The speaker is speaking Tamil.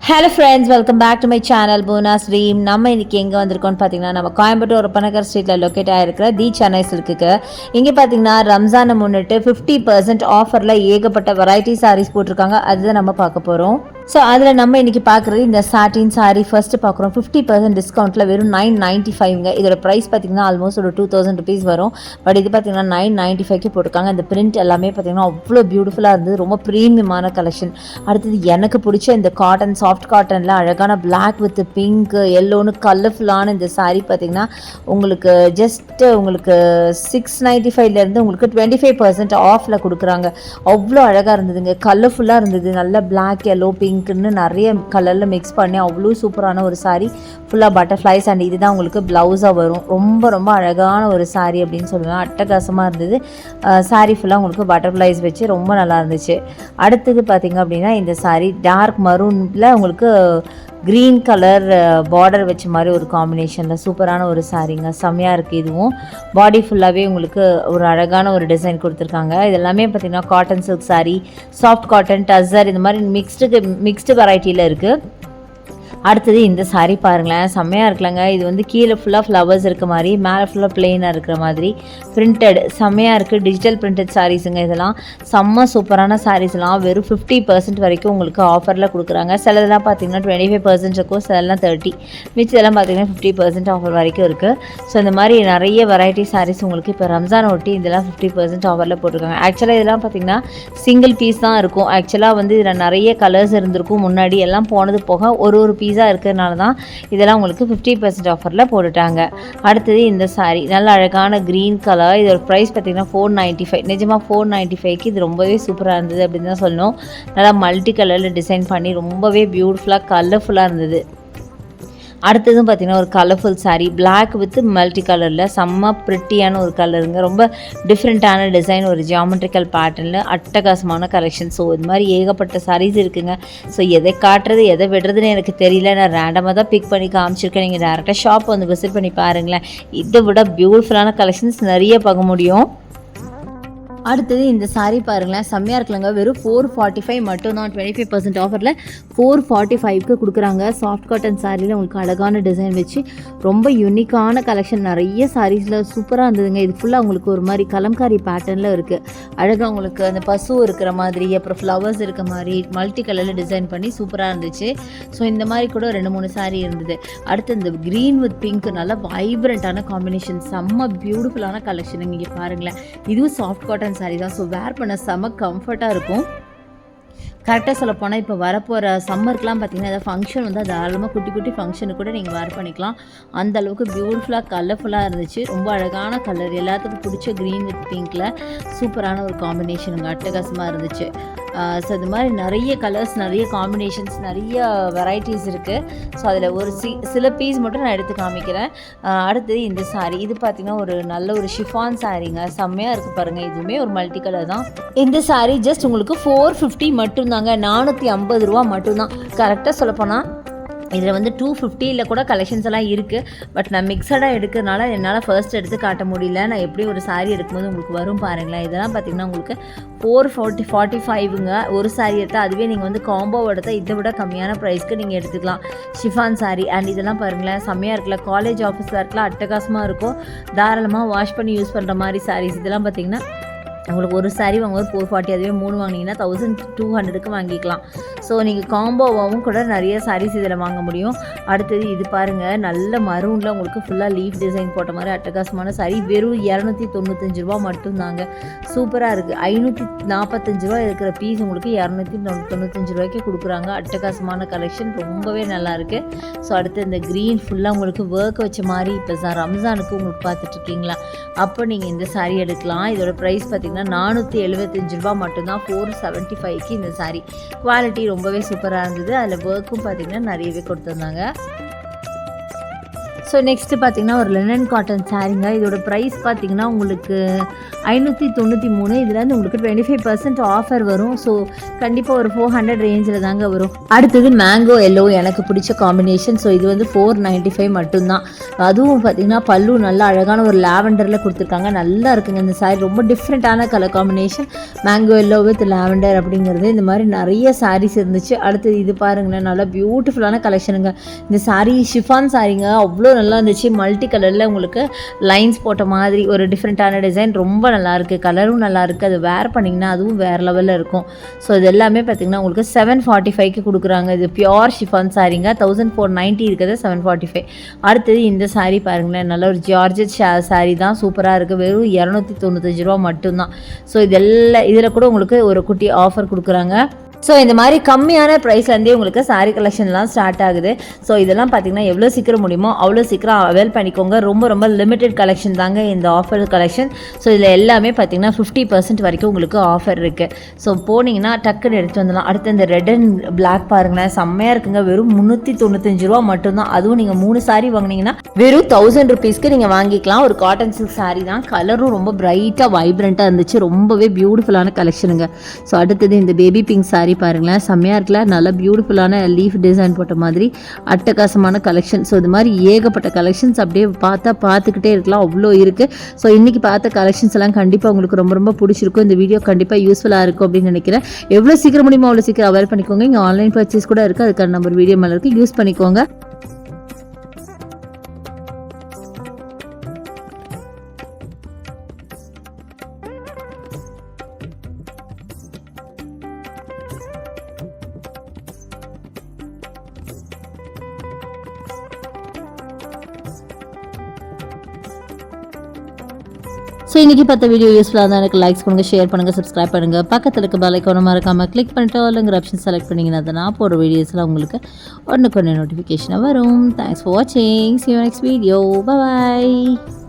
Hello friends, welcome back to my channel Bonus Dream. நம்ம இன்றைக்கி எங்கே வந்திருக்கோம்னு பார்த்தீங்கன்னா, நம்ம கோயம்புத்தூர் பனகர் ஸ்ட்ரீட்டில் லொக்கேட் ஆகிருக்கிற தி சென்னை சில்க்குக்கு. இங்கே பார்த்தீங்கன்னா ரம்ஜானை முன்னிட்டு 50% ஆஃபரில் ஏகப்பட்ட வெரைட்டி சாரீஸ் போட்டிருக்காங்க. அதுதான் நம்ம பார்க்க போகிறோம். ஸோ அதில் நம்ம இன்றைக்கி பார்க்குறது இந்த சாட்டின் சாரீ ஃபஸ்ட்டு பார்க்குறோம். 50% டிஸ்கவுண்ட்டில் வெறும் 995ங்க. இதோட ப்ரைஸ் பார்த்தீங்கன்னா ஆல்மோஸ்ட் ஒரு 2000 ருபீஸ் வரும். பட் இது பார்த்தீங்கன்னா 995க்கு போட்டிருக்காங்க. இந்த பிரிண்ட் எல்லாமே பார்த்தீங்கன்னா அவ்வளோ பியூட்டிஃபுல்லாக இருந்தது. ரொம்ப ப்ரீமியமான கலெக்ஷன். அடுத்தது எனக்கு பிடிச்ச இந்த காட்டன், சாஃப்ட் காட்டனில் அழகான பிளாக் வித் பிங்க் எல்லோன்னு கலர்ஃபுல்லான இந்த சாரீ பார்த்தீங்கன்னா உங்களுக்கு உங்களுக்கு 695லேருந்து உங்களுக்கு 25% ஆஃபில் கொடுக்குறாங்க. அவ்வளோ அழகாக இருந்ததுங்க. கலர்ஃபுல்லாக இருந்தது. நல்ல பிளாக், எல்லோ, பிங்க்னு நிறைய கலரில் மிக்ஸ் பண்ணி அவ்வளோ சூப்பரான ஒரு சாரீ. ஃபுல்லாக பட்டர்ஃப்ளைஸ் அண்ட் இதுதான் உங்களுக்கு ப்ளவுஸாக வரும். ரொம்ப ரொம்ப அழகான ஒரு சாரீ அப்படின்னு சொல்லுவேன். அட்டகாசமாக இருந்தது. சாரீ ஃபுல்லாக உங்களுக்கு பட்டர்ஃப்ளைஸ் வச்சு ரொம்ப நல்லா இருந்துச்சு. அடுத்தது பார்த்திங்க அப்படின்னா இந்த சாரீ டார்க் மரூனில் உங்களுக்கு க்ரீன் கலர் பார்டர் வச்ச மாதிரி ஒரு காம்பினேஷனில் சூப்பரான ஒரு சாரீங்க. செம்மையாக இருக்குது. இதுவும் பாடி ஃபுல்லாகவே உங்களுக்கு ஒரு அழகான ஒரு டிசைன் கொடுத்துருக்காங்க. இது எல்லாமே பார்த்திங்கன்னா cotton silk sari, soft cotton, tussar இந்த மாதிரி மிக்ஸ்டு வெரைட்டியில் இருக்குது. அடுத்தது இந்த சாரீ பாருங்களேன், செம்மையாக இருக்கலாங்க. இது வந்து கீழே ஃபுல்லாக ஃப்ளவர்ஸ் இருக்க மாதிரி, மேலே ஃபுல்லாக பிளெயினாக இருக்கிற மாதிரி பிரிண்டட் செம்மையாக இருக்குது. டிஜிட்டல் பிரிண்டட் சாரீஸுங்க. இதெல்லாம் செம்ம சூப்பரான சாரீஸ்லாம் வெறும் 50% வரைக்கும் உங்களுக்கு ஆஃபரில் கொடுக்குறாங்க. சிலதெல்லாம் பார்த்தீங்கன்னா 25% இருக்கும், சிலதெல்லாம் 30%, மிச்சதெல்லாம் பார்த்தீங்கன்னா 50% ஆஃபர் வரைக்கும் இருக்குது. ஸோ இந்த மாதிரி நிறைய வெரைட்டி சாரீஸ் உங்களுக்கு இப்போ ரம்ஜான் ஒட்டி இதெல்லாம் 50% ஆஃபரில் போட்டிருக்காங்க. ஆக்சுவலாக இதெல்லாம் பார்த்தீங்கன்னா சிங்கிள் பீஸ் தான் இருக்கும். ஆக்சுவலாக வந்து இதில் நிறைய கலர்ஸ் இருந்திருக்கும். முன்னாடி எல்லாம் போனது போக ஒரு பீஸாக இருக்கிறதுனால தான் இதெல்லாம் உங்களுக்கு 50% ஆஃபரில் போட்டுட்டாங்க. அடுத்தது இந்த சாரீ நல்ல அழகான க்ரீன் கலர். இதோட ப்ரைஸ் பார்த்தீங்கன்னா 495. நிஜமாக 495க்கு இது ரொம்பவே சூப்பராக இருந்தது அப்படின்னு தான் சொல்லணும். நல்லா மல்டி கலரில் டிசைன் பண்ணி ரொம்பவே பியூட்டிஃபுல்லாக கலர்ஃபுல்லாக இருந்தது. அடுத்ததும் பார்த்திங்கன்னா ஒரு colourful sari black with multi கலரில் செம்ம ப்ரிட்டியான ஒரு கலருங்க. ரொம்ப டிஃப்ரெண்ட்டான டிசைன், ஒரு ஜியாமெட்ரிக்கல் பேட்டர்னில் அட்டகாசமான கலெக்ஷன். ஸோ இது மாதிரி ஏகப்பட்ட சாரீஸ் இருக்குங்க. ஸோ எதை காட்டுறது எதை விடுறதுன்னு எனக்கு தெரியல. நான் ரேண்டமாக தான் பிக் பண்ணி காமிச்சிருக்கேன். நீங்கள் டேரெக்டாக ஷாப் வந்து விசிட் பண்ணி பாருங்களேன். இதை விட பியூட்டிஃபுல்லான கலெக்ஷன்ஸ் நிறைய பார்க்க முடியும். அடுத்தது இந்த சாரீ பாருங்களேன், செம்மையாக இருக்கலங்க. வெறும் 445 மட்டும்தான். 25% ஆஃபரில் 445க்கு கொடுக்குறாங்க. சாஃப்ட் காட்டன் சாரியில் உங்களுக்கு அழகான டிசைன் வச்சு ரொம்ப யூனிக்கான கலெக்ஷன். நிறைய சாரீஸில் சூப்பராக இருந்ததுங்க. இது ஃபுல்லாக உங்களுக்கு ஒரு மாதிரி கலம்காரி பேட்டர்னில் இருக்குது. அழகாக உங்களுக்கு அந்த பசு இருக்கிற மாதிரி, அப்புறம் ஃப்ளவர்ஸ் இருக்க மாதிரி மல்டி கலரில் டிசைன் பண்ணி சூப்பராக இருந்துச்சு. ஸோ இந்த மாதிரி கூட 2-3 சாரீ இருந்தது. அடுத்து இந்த க்ரீன் வித் பிங்க் நல்ல வைப்ரண்ட்டான காம்பினேஷன், செம்ம பியூட்டிஃபுல்லான கலெக்ஷன். இங்கே பாருங்களேன், இதுவும் சாஃப்ட் காட்டன் சாரீ தான். ஸோ வேர் பண்ண செம்ம கம்ஃபர்ட்டாக இருக்கும். கரெக்டாக சொல்ல போனால் இப்போ வரப்போகிற சம்மருக்குலாம் பார்த்திங்கன்னா ஏதாவது ஃபங்க்ஷன் வந்து தாராளமாக குட்டி குட்டி ஃபங்க்ஷனுக்கு கூட நீங்கள் வேர் பண்ணிக்கலாம். அந்த அளவுக்கு பியூட்டிஃபுல்லாக கலர்ஃபுல்லாக இருந்துச்சு. ரொம்ப அழகான கலர், எல்லாத்துக்கும் பிடிச்ச க்ரீன் வித் பிங்க்கில் சூப்பரான ஒரு காம்பினேஷனுங்க. அட்டகாசமாக இருந்துச்சு. ஸோ இது மாதிரி நிறைய கலர்ஸ், நிறைய காம்பினேஷன்ஸ், நிறைய வெரைட்டிஸ் இருக்குது. ஸோ அதில் ஒரு சில பீஸ் மட்டும் நான் எடுத்து காமிக்கிறேன். அடுத்தது இந்த சாரீ, இது பார்த்திங்கன்னா ஒரு நல்ல ஒரு ஷிஃபான் சாரீங்க. செம்மையாக இருக்குது பாருங்கள். இதுவுமே ஒரு மல்டி கலர் தான். இந்த சாரீ ஜஸ்ட் உங்களுக்கு 450 மட்டும்தாங்க. 450 ரூபா மட்டும்தான். கரெக்டாக சொல்லப்போனால் இதில் வந்து 250 கூட கலெக்ஷன்ஸ் எல்லாம் இருக்குது. பட் நான் மிக்சடாக எடுக்கிறதுனால என்னால் ஃபர்ஸ்ட் எடுத்து காட்ட முடியல. நான் எப்படி ஒரு சாரீ எடுக்கும்போது உங்களுக்கு வரும் பாருங்களேன். இதெல்லாம் பார்த்திங்கன்னா உங்களுக்கு 445ங்க. ஒரு சாரீ எடுத்தால், அதுவே நீங்கள் வந்து காம்போ எடுத்தால் இதை விட கம்மியான ப்ரைஸ்க்கு நீங்கள் எடுத்துக்கலாம். ஷிஃபான் சாரீ. அண்ட் இதெல்லாம் பாருங்களேன், செம்மையாக இருக்குல்ல. காலேஜ் ஆஃபீஸ் வேர்க்கெலாம் அட்டகாசமாக இருக்கும். தாராளமாக வாஷ் பண்ணி யூஸ் பண்ணுற மாதிரி சாரீஸ். இதெல்லாம் பார்த்திங்கன்னா உங்களுக்கு ஒரு சாரீ வாங்கும்போது 440, அதுவே 3 வாங்கினீங்கன்னா 1200க்கு வாங்கிக்கலாம். ஸோ நீங்கள் காம்போவாகவும் கூட நிறைய சாரீஸ் இதில் வாங்க முடியும். அடுத்தது இது பாருங்கள், நல்ல மரூனில் உங்களுக்கு ஃபுல்லாக லீஃப் டிசைன் போட்ட மாதிரி அட்டகாசமான சாரீ. வெறும் 295 ரூபா மட்டும்தாங்க. சூப்பராக இருக்குது. 545 ரூபா இருக்கிற பீஸ் உங்களுக்கு 295 ரூபாய்க்கு கொடுக்குறாங்க. அட்டகாசமான கலெக்ஷன், ரொம்பவே நல்லாயிருக்கு. ஸோ அடுத்து இந்த க்ரீன் ஃபுல்லாக உங்களுக்கு ஒர்க் வச்ச மாதிரி இப்போ ரம்ஜானுக்கு உங்களுக்கு பார்த்துட்ருக்கீங்களா, அப்போ நீங்கள் இந்த சாரீ எடுக்கலாம். இதோட ப்ரைஸ் பார்த்திங்கன்னா 475 ரூபா மட்டும்தான். 475க்கு இந்த சாரீ. குவாலிட்டி ரொம்பவே சூப்பராக இருந்தது. அதில் ஒர்க்கும் பார்த்திங்கன்னா நிறையவே கொடுத்துருந்தாங்க. ஸோ நெக்ஸ்ட்டு பார்த்தீங்கன்னா ஒரு லினன் காட்டன் சாரீங்க. இதோட ப்ரைஸ் பார்த்தீங்கன்னா உங்களுக்கு 593. இதில் வந்து உங்களுக்கு 25% ஆஃபர் வரும். ஸோ கண்டிப்பாக ஒரு 400 ரேஞ்சில் தாங்க வரும். அடுத்தது மேங்கோ எல்லோ எனக்கு பிடிச்ச காம்பினேஷன். ஸோ இது வந்து 495 மட்டும்தான். அதுவும் பார்த்தீங்கன்னா பல்லு நல்லா அழகான ஒரு லாவெண்டரில் கொடுத்துருக்காங்க. நல்லா இருக்குங்க இந்த சாரீ. ரொம்ப டிஃப்ரெண்ட்டான colour combination. Mango yellow with lavender அப்படிங்கிறது. இந்த மாதிரி நிறைய சாரீஸ் இருந்துச்சு. அடுத்தது இது பாருங்களேன், நல்லா பியூட்டிஃபுல்லான கலெக்ஷனுங்க. இந்த சாரீ ஷிஃபான் சாரீங்க. அவ்வளோ நல்லா இருந்துச்சு. மல்டி கலரில் உங்களுக்கு லைன்ஸ் போட்ட மாதிரி ஒரு டிஃப்ரெண்ட்டான டிசைன். ரொம்ப நல்லாயிருக்கு. கலரும் நல்லாயிருக்கு. அது வேர் பண்ணிங்கன்னா அதுவும் வேறு லெவலில் இருக்கும். ஸோ இது எல்லாமே பார்த்திங்கன்னா உங்களுக்கு 745க்கு கொடுக்குறாங்க. இது பியோர் ஷிஃபான் சாரீங்க. 1490 இருக்குது, 745. அடுத்தது இந்த சாரீ பாருங்களேன், நல்ல ஒரு ஜார்ஜெட் சாரீ தான். சூப்பராக இருக்குது. வெறும் 295 ரூபா மட்டும்தான். ஸோ இதெல்லாம் இதில் கூட உங்களுக்கு ஒரு குட்டி ஆஃபர் கொடுக்குறாங்க. ஸோ இந்த மாதிரி கம்மியான ப்ரைஸ்லேருந்தே உங்களுக்கு சாரீ கலெக்ஷன்லாம் ஸ்டார்ட் ஆகுது. ஸோ இதெல்லாம் பார்த்திங்கன்னா எவ்வளோ சீக்கிரம் முடியுமோ அவ்வளோ சீக்கிரம் அவைல் பண்ணிக்கோங்க. ரொம்ப ரொம்ப லிமிட்டெட் கலெக்ஷன் தாங்க இந்த ஆஃபர் கலெக்ஷன். ஸோ இதில் எல்லாமே பார்த்திங்கன்னா 50% வரைக்கும் உங்களுக்கு ஆஃபர் இருக்குது. ஸோ போனீங்கன்னா டக்குன்னு எடுத்து வந்துடலாம். அடுத்து இந்த ரெட் அண்ட் பிளாக் பாருங்களேன், செம்மையாக இருக்குங்க. வெறும் 395 ரூபா மட்டும்தான். அதுவும் நீங்கள் 3 சாரீ வாங்கினீங்கன்னா வெறும் 1000 ருபீஸ்க்கு நீங்கள் வாங்கிக்கலாம். ஒரு காட்டன் சில்க் சாரீ தான். கலரும் ரொம்ப பிரைட்டாக வைப்ரண்ட்டாக இருந்துச்சு. ரொம்பவே பியூட்டிஃபுல்லான கலெக்ஷனுங்க. ஸோ அடுத்தது இந்த பேபி பிங்க் சாரீ பாருங்களேன், செம்மையாக இருக்குல்ல. நல்லா பியூட்டிஃபுல்லான லீஃப் டிசைன் போட்ட மாதிரி அட்டகாசமான கலெக்ஷன். ஸோ இது மாதிரி ஏகப்பட்ட கலெக்ஷன்ஸ் அப்படியே பார்த்துக்கிட்டே இருக்கலாம். அவ்வளோ இருக்குது. ஸோ இன்றைக்கி பார்த்த கலெக்ஷன்ஸ் எல்லாம் கண்டிப்பாக உங்களுக்கு ரொம்ப ரொம்ப பிடிச்சிருக்கும். இந்த வீடியோ கண்டிப்பாக யூஸ்ஃபுல்லாக இருக்கும் அப்படின்னு நினைக்கிறேன். எவ்வளோ சீக்கிரம் முடியுமோ அவ்வளோ சீக்கிரம் அவைல் பண்ணிக்கோங்க. இங்கே ஆன்லைன் பர்ச்சேஸ் கூட இருக்குது. அதுக்கான நம்பர் வீடியோ மேலே இருக்குது, யூஸ் பண்ணிக்கோங்க. ஸோ இன்றைக்கி பார்த்த வீடியோ யூஸ்ஃபுல்லாக தான். எனக்கு லைக்ஸ் பண்ணுங்கள், ஷேர் பண்ணுங்கள், சப்ஸ்கிரைப் பண்ணுங்கள். பக்கத்தில் இருக்க பெல் ஐகானை மறக்காமல் கிளிக் பண்ணிட்டு ஆல்ங்கிற ஆப்ஷன் செலக்ட் பண்ணிங்கன்னா அதை நான் போடுற வீடியோஸில் உங்களுக்கு ஒன்றுக்கு ஒன்று நோட்டிஃபிகேஷனாக வரும். தேங்க்ஸ் ஃபார் வாட்சிங். See you next video. Bye bye.